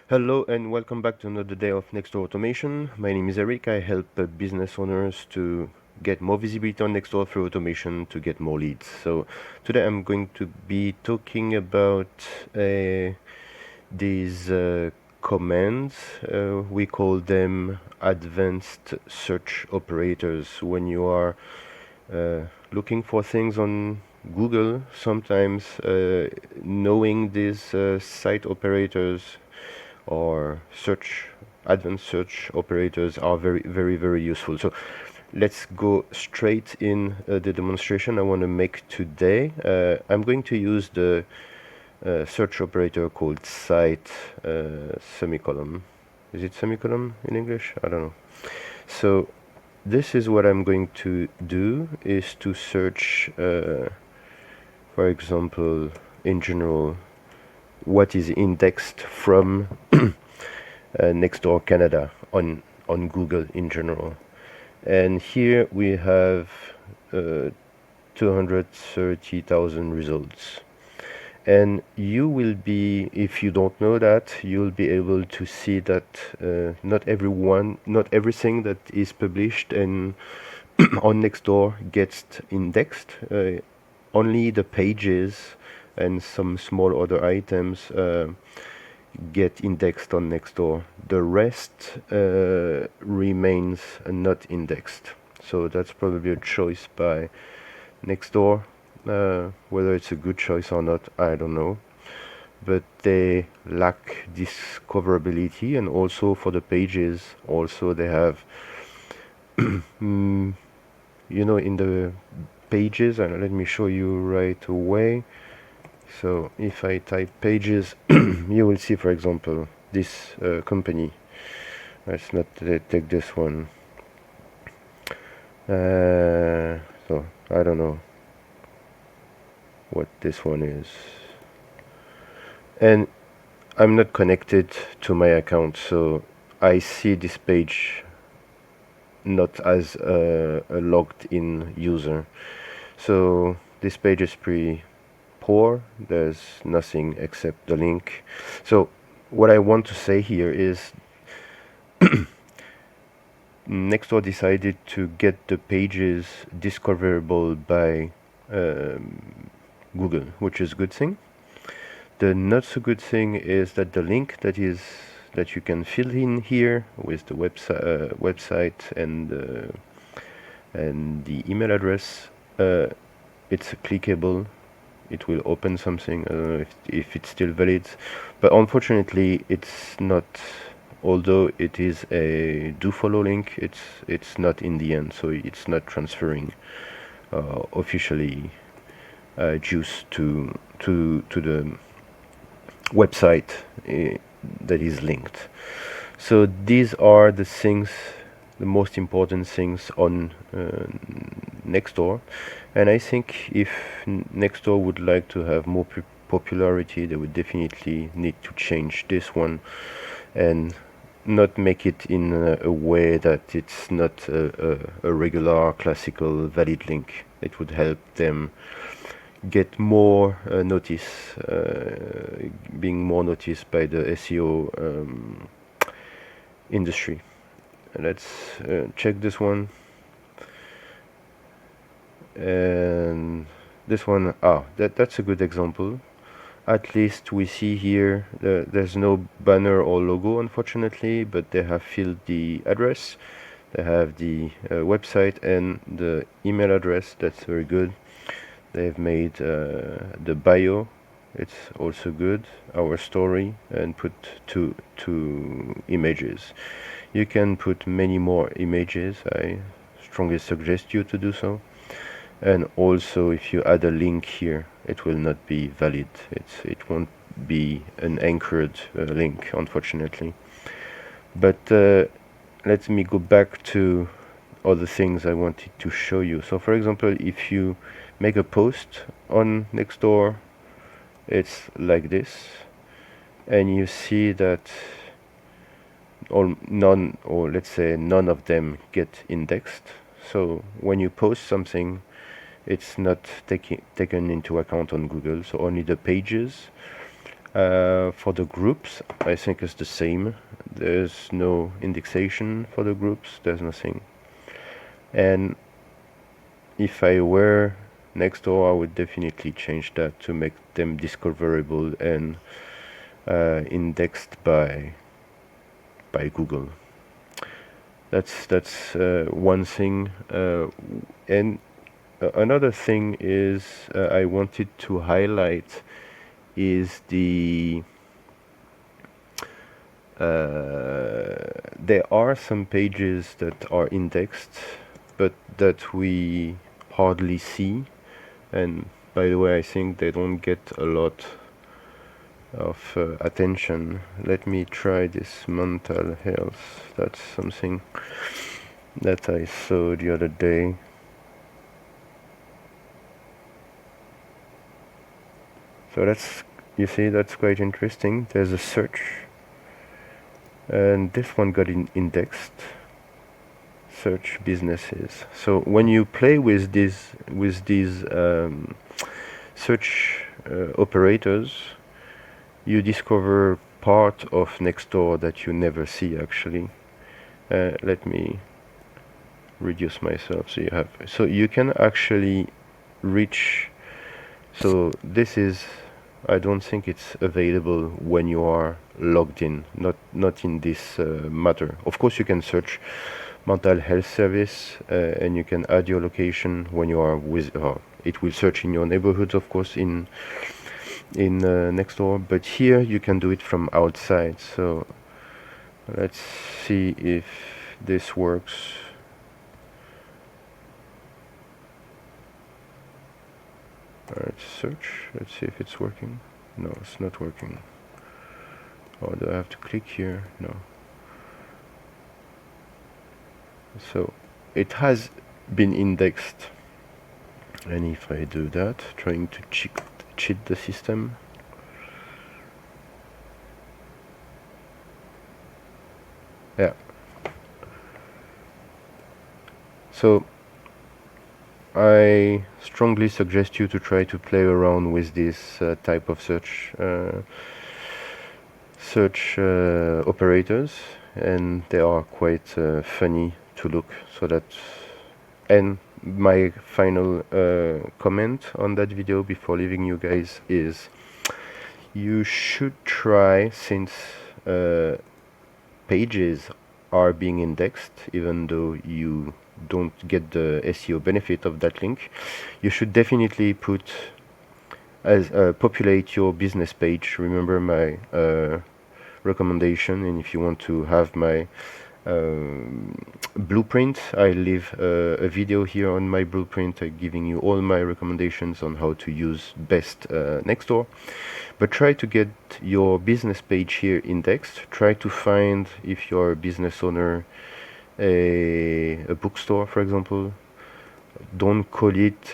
Hello and welcome back to another day of Nextdoor Automation. My name is Eric. I help business owners to get more visibility on Nextdoor through automation to get more leads. So today I'm going to be talking about these commands. We call them advanced search operators. When you are looking for things on Google, sometimes knowing these site operators or advanced search operators are very useful. So let's go straight in the demonstration I want to make today. I'm going to use the search operator called site semicolon. Is it semicolon in English? I don't know. So this is what I'm going to do, is to search for example, in general, what is indexed from Nextdoor Canada on Google in general. And here we have 230,000 results. And you will be, if you don't know that, you'll be able to see that not everything that is published and on Nextdoor gets indexed. Only the pages and some small other items get indexed on Nextdoor. The rest remains not indexed. So that's probably a choice by Nextdoor. Whether it's a good choice or not, I don't know. But they lack discoverability, and also for the pages, also they have, in the pages, and let me show you right away. So if I type pages, you will see, for example, this company. Let's not take this one. So I don't know what this one is. And I'm not connected to my account, so I see this page not as a logged in user. So this page is pretty poor. There's nothing except the link. So what I want to say here is Nextdoor decided to get the pages discoverable by Google, which is a good thing. The not so good thing is that the link that you can fill in here with the website and the email address, it's clickable. It will open something. I don't know if it's still valid, but unfortunately it's not. Although it is a do follow link, it's not in the end, so it's not transferring officially juice to the website that is linked. So these are the things, the most important things on Nextdoor, and I think if Nextdoor would like to have more popularity, they would definitely need to change this one and not make it in a way that it's not a regular classical valid link. It would help them get more notice, being more noticed by the SEO industry. Let's check this one. And this one, that's a good example. At least we see here there's no banner or logo, unfortunately, but they have filled the address, they have the website and the email address. That's very good. They've made the bio, it's also good, our story, and put two images. You can put many more images. I strongly suggest you to do so. And also, if you add a link here, it will not be valid. It won't be an anchored link, unfortunately. But let me go back to other things I wanted to show you. So for example, if you make a post on Nextdoor, it's like this, and you see that none of them get indexed. So when you post something, it's not taken into account on Google, so only the pages For the groups, I think it's the same. There's no indexation for the groups, there's nothing. And if I were Nextdoor, I would definitely change that to make them discoverable and indexed by Google. That's one thing. And another thing is I wanted to highlight is there are some pages that are indexed, but that we hardly see. And by the way, I think they don't get a lot of attention. Let me try this mental health. That's something that I saw the other day. So that's, you see, that's quite interesting. There's a search, and this one got indexed. Search businesses. So when you play with these search operators, you discover part of Nextdoor that you never see actually. Let me reduce myself so you can actually reach. So this is, I don't think it's available when you are logged in, not in this matter. Of course you can search mental health service and you can add your location when you are with it will search in your neighborhoods, of course, in Nextdoor, but here you can do it from outside. So let's see if this works. Alright, search. Let's see if it's working. No, it's not working. Oh, do I have to click here? No. So it has been indexed, and if I do that, trying to cheat the system, yeah. So I strongly suggest you to try to play around with this type of search operators, and they are quite funny to look. So that, and my final comment on that video before leaving you guys is you should try, since pages are being indexed, even though you don't get the SEO benefit of that link, you should definitely put as populate your business page. Remember my recommendation, and if you want to have my blueprint, I leave a video here on my blueprint giving you all my recommendations on how to use best Nextdoor. But try to get your business page here indexed. Try to find, if you're a business owner, a bookstore, for example. Don't call it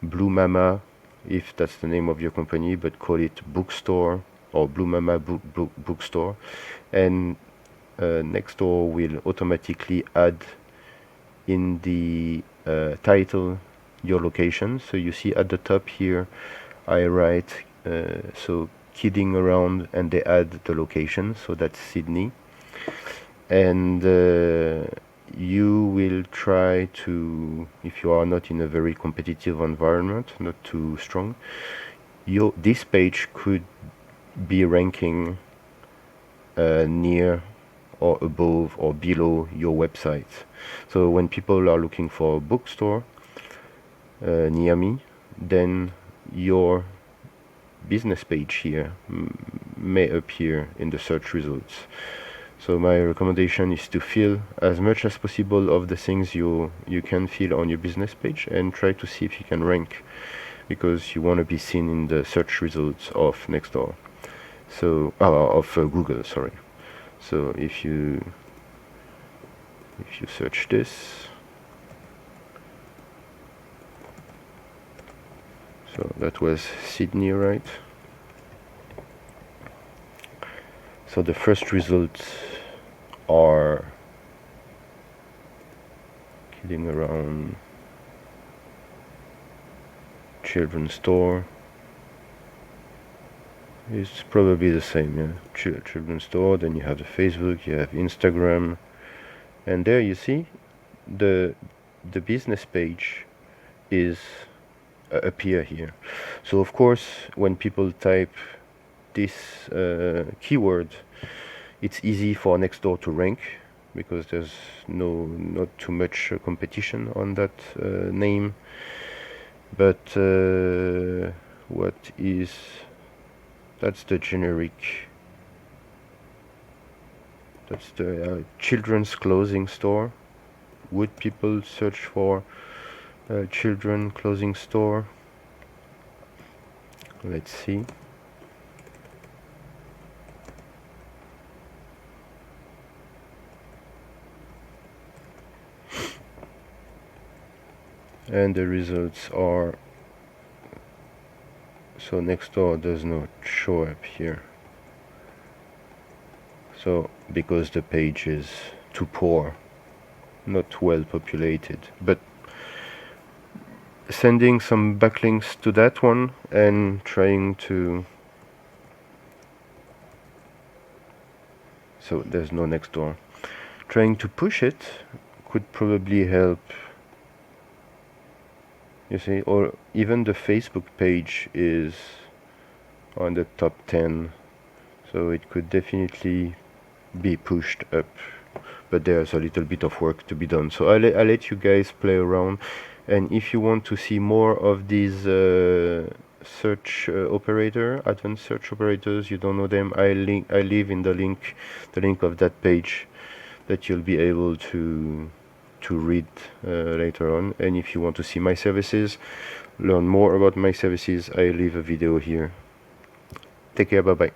Blue Mama if that's the name of your company, but call it bookstore or Blue Mama bookstore, and Nextdoor will automatically add in the title your location. So you see at the top here I write so kidding around, and they add the location, so that's Sydney. And you will try to, if you are not in a very competitive environment, not too strong, this page could be ranking near or above or below your website. So when people are looking for a bookstore near me, then your business page here may appear in the search results. So my recommendation is to fill as much as possible of the things you can fill on your business page, and try to see if you can rank, because you want to be seen in the search results of Nextdoor. So of Google, sorry. So if you search this, so that was Sydney, right? So the first results are kidding around, children's store, It's probably the same, yeah. Children's store, then you have the Facebook, you have Instagram, and there you see the business page is appear here. So of course, when people type this keyword, it's easy for Nextdoor to rank because there's not too much competition on that name. But what is that's the generic. That's the children's clothing store. Would people search for children clothing store? Let's see. And the results are, so Nextdoor does not show up here. So because the page is too poor, not well populated, but sending some backlinks to that one and trying to, so there's no Nextdoor, trying to push it could probably help. You see, or even the Facebook page is on the top 10, so it could definitely be pushed up, but there's a little bit of work to be done. So I'll let you guys play around, and if you want to see more of these search advanced search operators, you don't know them, I leave in the link of that page that you'll be able to read later on. And if you want to see my services, learn more about my services, I leave a video here. Take care, bye bye.